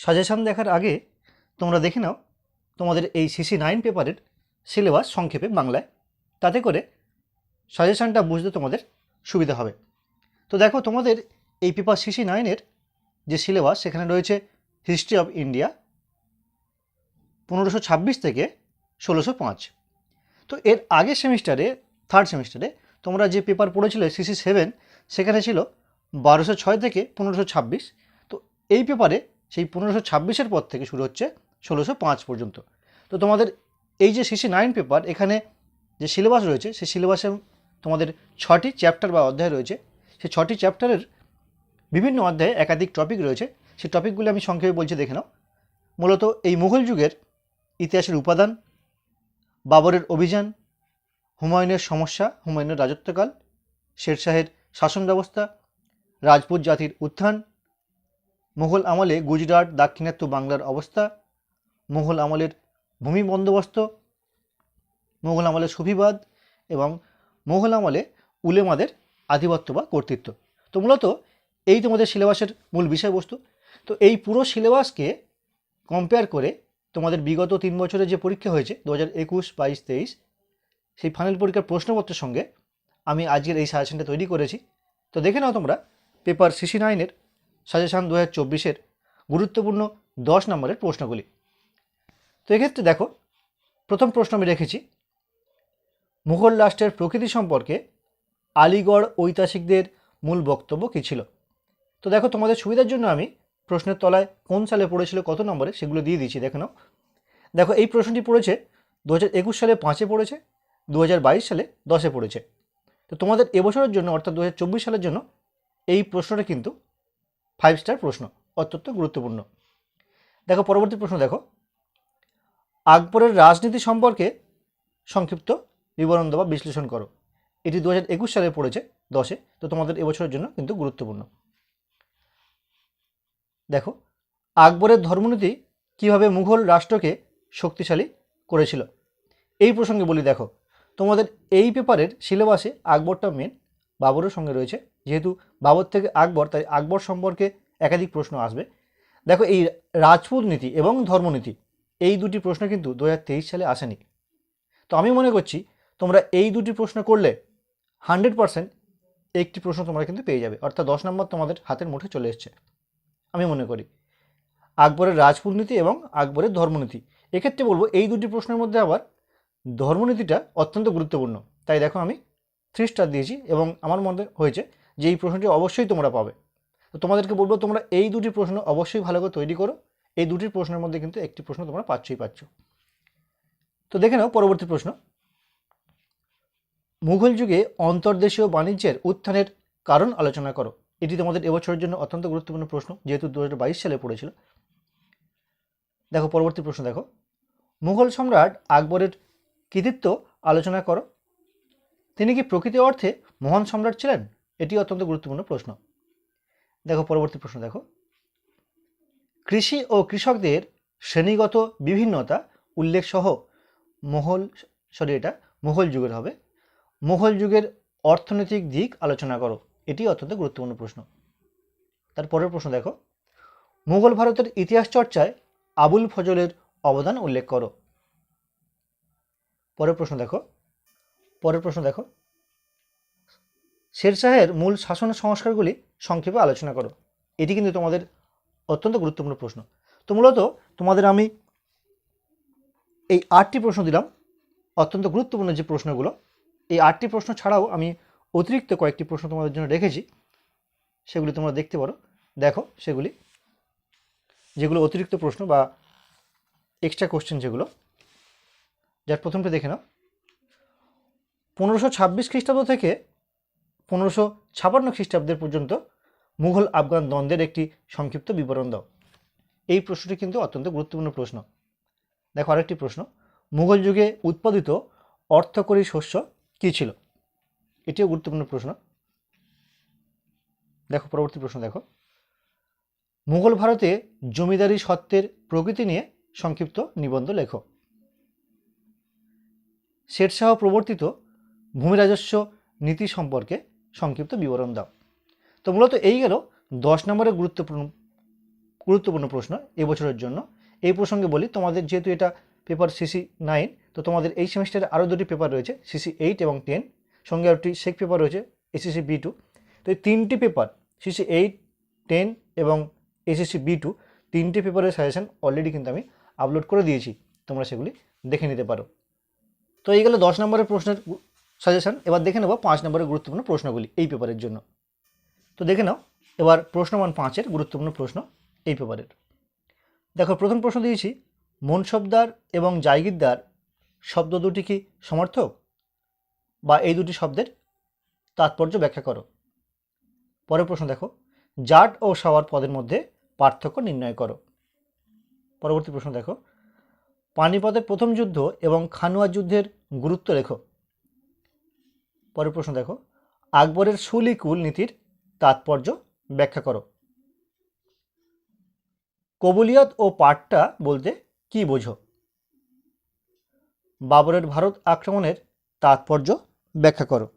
Suggestion দেখার আগে তোমরা দেখে নাও তোমাদের এই CC9 পেপারের সিলেবাস সংক্ষেপে বাংলায়, তাতে করে সাজেশানটা বুঝতে তোমাদের সুবিধা হবে। তো দেখো, তোমাদের এই পেপার CC9-এর যে সিলেবাস, সেখানে রয়েছে হিস্ট্রি অফ ইন্ডিয়া 1526 থেকে 1605। তো এর আগের সেমিস্টারে, থার্ড সেমিস্টারে তোমরা যে পেপার পড়েছিলে CC7, সেখানে ছিল 1206 থেকে 1526। তো এই পেপারে সেই 1526-এর পর থেকে শুরু হচ্ছে 1605 পর্যন্ত। তো তোমাদের এই যে CC9 পেপার, এখানে যে সিলেবাস রয়েছে, সেই সিলেবাসে তোমাদের 6টি চ্যাপ্টার বা অধ্যায় রয়েছে। সেই 6টি চ্যাপ্টারের বিভিন্ন অধ্যায়ে একাধিক টপিক রয়েছে। সেই টপিকগুলি আমি সংক্ষেপে বলছি, দেখে নাও। মূলত এই মুঘল যুগের ইতিহাসের উপাদান, বাবরের অভিযান, হুমায়ুনের সমস্যা, হুমায়ুনের রাজত্বকাল, শেরশাহের শাসন ব্যবস্থা, রাজপুত জাতির উত্থান, মুঘল আমলে গুজরাট দাক্ষিণাত্য বাংলার অবস্থা, মুঘল আমলের ভূমি বন্দোবস্ত, মুঘল আমলে সুফিবাদ এবং মুঘল আমলে উলেমাদের আধিপত্য বা কর্তৃত্ব। তো মূলত এই তোমাদের সিলেবাসের মূল বিষয়বস্তু। তো এই পুরো সিলেবাসকে কম্পেয়ার করে তোমাদের বিগত 3 বছরের যে পরীক্ষা হয়েছে 2021, 22, 23, সেই ফাইনাল পরীক্ষার প্রশ্নপত্রের সঙ্গে আমি আজকের এই সাজেশনটা তৈরি করেছি। তো দেখে নাও তোমরা পেপার CC9-এর সাজেশন 2024-এর গুরুত্বপূর্ণ 10 নম্বরের প্রশ্নগুলি। তো এক্ষেত্রে দেখো, প্রথম প্রশ্ন আমি রেখেছি, মুঘল রাষ্ট্রের প্রকৃতি সম্পর্কে আলিগড় ঐতিহাসিকদের মূল বক্তব্য কী ছিল? তো দেখো, তোমাদের সুবিধার জন্য আমি প্রশ্নের তলায় কোন সালে পড়েছিল, কত নম্বরে, সেগুলো দিয়ে দিচ্ছি, দেখে নাও। দেখো, এই প্রশ্নটি পড়েছে 2021 সালে 5-এ পড়েছে, 2022 সালে 10-এ পড়েছে। তো তোমাদের এবছরের জন্য, অর্থাৎ 2024 সালের জন্য এই প্রশ্নটা কিন্তু 5 স্টার প্রশ্ন, অত্যন্ত গুরুত্বপূর্ণ। দেখো, পরবর্তী প্রশ্ন দেখো, আকবরের রাজনীতি সম্পর্কে সংক্ষিপ্ত বিবরণ দেওয়া বিশ্লেষণ করো। এটি 2021 সালে পড়েছে 10-এ। তো তোমাদের এবছরের জন্য কিন্তু গুরুত্বপূর্ণ। দেখো, আকবরের ধর্মনীতি কিভাবে মুঘল রাষ্ট্রকে শক্তিশালী করেছিল, এই প্রসঙ্গে বলি। দেখো, তোমাদের এই পেপারের সিলেবাসে আকবরটা মেন, বাবরের সঙ্গে রয়েছে। যেহেতু বাবর থেকে আকবর, তাই আকবর সম্পর্কে একাধিক প্রশ্ন আসবে। দেখো, এই রাজপুত নীতি এবং ধর্মনীতি, এই দুটি প্রশ্ন কিন্তু 2023 সালে আসেনি। তো আমি মনে করছি তোমরা এই দুটি প্রশ্ন করলে 100% একটি প্রশ্ন তোমরা কিন্তু পেয়ে যাবে, অর্থাৎ 10 নম্বর তোমাদের হাতের মুঠে চলে এসছে আমি মনে করি। আকবরের রাজপুত নীতি এবং আকবরের ধর্মনীতি, এক্ষেত্রে বলবো এই দুটি প্রশ্নের মধ্যে আবার ধর্মনীতিটা অত্যন্ত গুরুত্বপূর্ণ। তাই দেখো, আমি 3 স্টার দিয়েছি এবং আমার মনে হয়েছে যে এই প্রশ্নটি অবশ্যই তোমরা পাবে। তো তোমাদেরকে বলবো, তোমরা এই দুটি প্রশ্ন অবশ্যই ভালো করে তৈরি করো। এই দুটি প্রশ্নের মধ্যে কিন্তু একটি প্রশ্ন তোমরা পাচ্ছ। তো দেখে নাও পরবর্তী প্রশ্ন, মুঘল যুগে অন্তর্দেশীয় বাণিজ্যের উত্থানের কারণ আলোচনা করো। এটি তোমাদের এবছরের জন্য অত্যন্ত গুরুত্বপূর্ণ প্রশ্ন, যেহেতু 2022 সালে পড়েছিল। দেখো, পরবর্তী প্রশ্ন দেখো, মুঘল সম্রাট আকবরের কৃতিত্ব আলোচনা করো। তিনি কি প্রকৃত অর্থে মহান সম্রাট ছিলেন? এটি অত্যন্ত গুরুত্বপূর্ণ প্রশ্ন। দেখো, পরবর্তী প্রশ্ন দেখো, কৃষি ও কৃষকদের শ্রেণীগত বিভিন্নতা উল্লেখ সহ মুঘল যুগের হবে, মুঘল যুগের অর্থনৈতিক দিক আলোচনা করো। এটি অত্যন্ত গুরুত্বপূর্ণ প্রশ্ন। তারপরের প্রশ্ন দেখো, মুঘল ভারতের ইতিহাস চর্চায় আবুল ফজলের অবদান উল্লেখ করো। পরের প্রশ্ন দেখো, শেরশাহের মূল শাসন সংস্কারগুলি সংক্ষেপে আলোচনা করো। এটি কিন্তু তোমাদের অত্যন্ত গুরুত্বপূর্ণ প্রশ্ন। তো মূলত তোমাদের আমি এই 8টি প্রশ্ন দিলাম, অত্যন্ত গুরুত্বপূর্ণ যে প্রশ্নগুলো। এই 8টি প্রশ্ন ছাড়াও আমি অতিরিক্ত কয়েকটি প্রশ্ন তোমাদের জন্য রেখেছি, সেগুলি তোমরা দেখতে পারো। দেখো, সেগুলি যেগুলো অতিরিক্ত প্রশ্ন বা এক্সট্রা কোশ্চেন যেগুলো, যার প্রথমটা দেখে নাও, 1526 খ্রিস্টাব্দ থেকে 1556 খ্রিস্টাব্দের পর্যন্ত মুঘল আফগান দ্বন্দ্বের একটি সংক্ষিপ্ত বিবরণ দাও। এই প্রশ্নটি কিন্তু অত্যন্ত গুরুত্বপূর্ণ প্রশ্ন। দেখো, আরেকটি প্রশ্ন, মুঘল যুগে উৎপাদিত অর্থকরী শস্য কী ছিল? এটিও গুরুত্বপূর্ণ প্রশ্ন। দেখো, পরবর্তী প্রশ্ন দেখো, মুঘল ভারতে জমিদারি সত্ত্বের প্রকৃতি নিয়ে সংক্ষিপ্ত নিবন্ধ লেখো। শেরশাহ প্রবর্তিত ভূমি রাজস্ব নীতি সম্পর্কে সংক্ষিপ্ত বিবরণ দাও। তো মূলত এই গেল 10 নম্বরের গুরুত্বপূর্ণ গুরুত্বপূর্ণ প্রশ্ন এবছরের জন্য। এই প্রসঙ্গে বলি, তোমাদের যেহেতু এটা পেপার CC9, তো তোমাদের এই সেমিস্টারে আরও দুটি পেপার রয়েছে, CC8 এবং 10, সঙ্গে একটি সেক পেপার রয়েছে SSC B2। তো এই তিনটি পেপার CC8, 10 এবং SSC B2 তিনটি পেপারের সাজেশন অলরেডি কিন্তু আমি আপলোড করে দিয়েছি, তোমরা সেগুলি দেখে নিতে পারো। তো এই গেল 10 নম্বরের প্রশ্নের সাজেশন। এবার দেখে নেব 5 নম্বরের গুরুত্বপূর্ণ প্রশ্নগুলি এই পেপারের জন্য। তো দেখে নাও এবার প্রশ্ন মান 5-এর গুরুত্বপূর্ণ প্রশ্ন এই পেপারের। দেখো, প্রথম প্রশ্ন দিয়েছি, মনসবদার এবং জায়গিরদার শব্দ দুটি কি সমার্থক, বা এই দুটি শব্দের তাৎপর্য ব্যাখ্যা করো। পরের প্রশ্ন দেখো, জাট ও সাওয়ার পদের মধ্যে পার্থক্য নির্ণয় করো। পরবর্তী প্রশ্ন দেখো, পানিপথের প্রথম যুদ্ধ এবং খানুয়া যুদ্ধের গুরুত্ব লেখো। পরের প্রশ্ন দেখো, আকবরের সুলিকুল নীতির তাৎপর্য ব্যাখ্যা করো। কবুলিয়ত ও পাট্টা বলতে কি বোঝো? বাবরের ভারত আক্রমণের তাৎপর্য ব্যাখ্যা করো,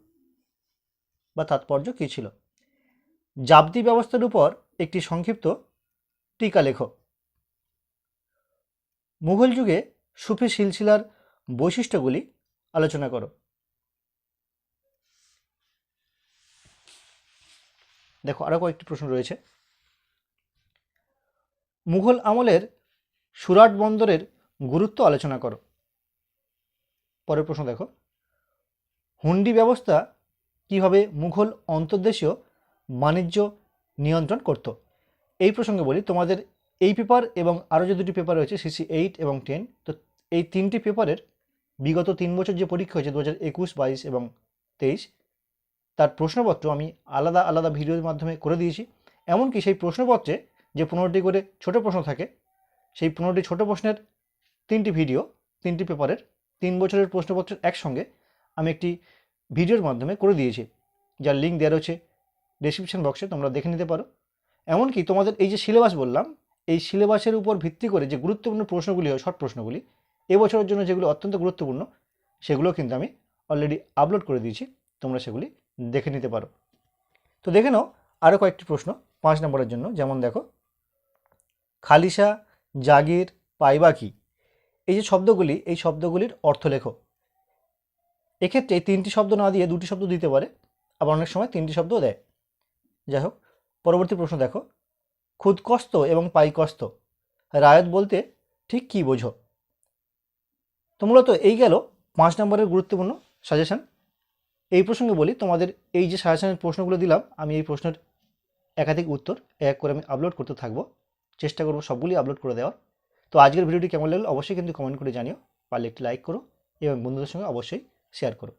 বা তাৎপর্য কী ছিল। জাবতি ব্যবস্থার উপর একটি সংক্ষিপ্ত টিকা লেখো। মুঘল যুগে সুফি সিলসিলার বৈশিষ্ট্যগুলি আলোচনা করো। দেখো, আরও কয়েকটি প্রশ্ন রয়েছে। মুঘল আমলের সুরাট বন্দরের গুরুত্ব আলোচনা করো। পরের প্রশ্ন দেখো, হুন্ডি ব্যবস্থা কিভাবে মুঘল অন্তর্দেশীয় বাণিজ্য নিয়ন্ত্রণ করত। এই প্রসঙ্গে বলি, তোমাদের এই পেপার এবং আরও যে দুটি পেপার রয়েছে CC8 এবং 10, তো এই তিনটি পেপারের বিগত 3 বছর যে পরীক্ষা হয়েছে 2021, 22 এবং 23, তার প্রশ্নপত্র আমি আলাদা আলাদা ভিডিওর মাধ্যমে করে দিয়েছি। এমনকি সেই প্রশ্নপত্রে যে 15টি করে ছোট প্রশ্ন থাকে, সেই 15টি ছোট প্রশ্নের 3টি ভিডিও 3টি পেপারের 3 বছরের প্রশ্নপত্রের একসঙ্গে আমি একটি ভিডিওর মাধ্যমে করে দিয়েছি, যার লিঙ্ক দেওয়া রয়েছে ডেসক্রিপশন বক্সে, তোমরা দেখে নিতে পারো। এমনকি তোমাদের এই যে সিলেবাস বললাম, এই সিলেবাসের উপর ভিত্তি করে যে গুরুত্বপূর্ণ প্রশ্নগুলি হয়, শর্ট প্রশ্নগুলি এবছরের জন্য যেগুলো অত্যন্ত গুরুত্বপূর্ণ, সেগুলো কিন্তু আমি অলরেডি আপলোড করে দিয়েছি, তোমরা সেগুলি দেখে নিতে পারো। তো দেখে নাও আরও কয়েকটি প্রশ্ন 5 নম্বরের জন্য। যেমন দেখো, খালিসা, জাগির, পাইবা কি, এই যে শব্দগুলি, এই শব্দগুলির অর্থ লেখো। এক্ষেত্রে 3টি শব্দ না দিয়ে 2টি শব্দ দিতে পারে, আবার অনেক সময় 3টি শব্দও দেয়। যাই হোক, পরবর্তী প্রশ্ন দেখো, খুদকস্ত এবং পাইকস্ত রায়ত বলতে ঠিক কী বোঝো। তো মূলত এই গেল 5 নম্বরের গুরুত্বপূর্ণ সাজেশন। এই প্রসঙ্গে বলি, তোমাদের এই যে সাজেশনের প্রশ্নগুলো দিলাম, আমি এই প্রশ্নের একাধিক উত্তর এক করে আমি আপলোড করতে থাকবো, চেষ্টা করবো সবগুলি আপলোড করে দেওয়ার। তো আজকের ভিডিওটি কেমন লাগলো অবশ্যই কিন্তু কমেন্ট করে জানিও, পারলে একটি লাইক করো এবং বন্ধুদের সঙ্গে অবশ্যই শেয়ার করো।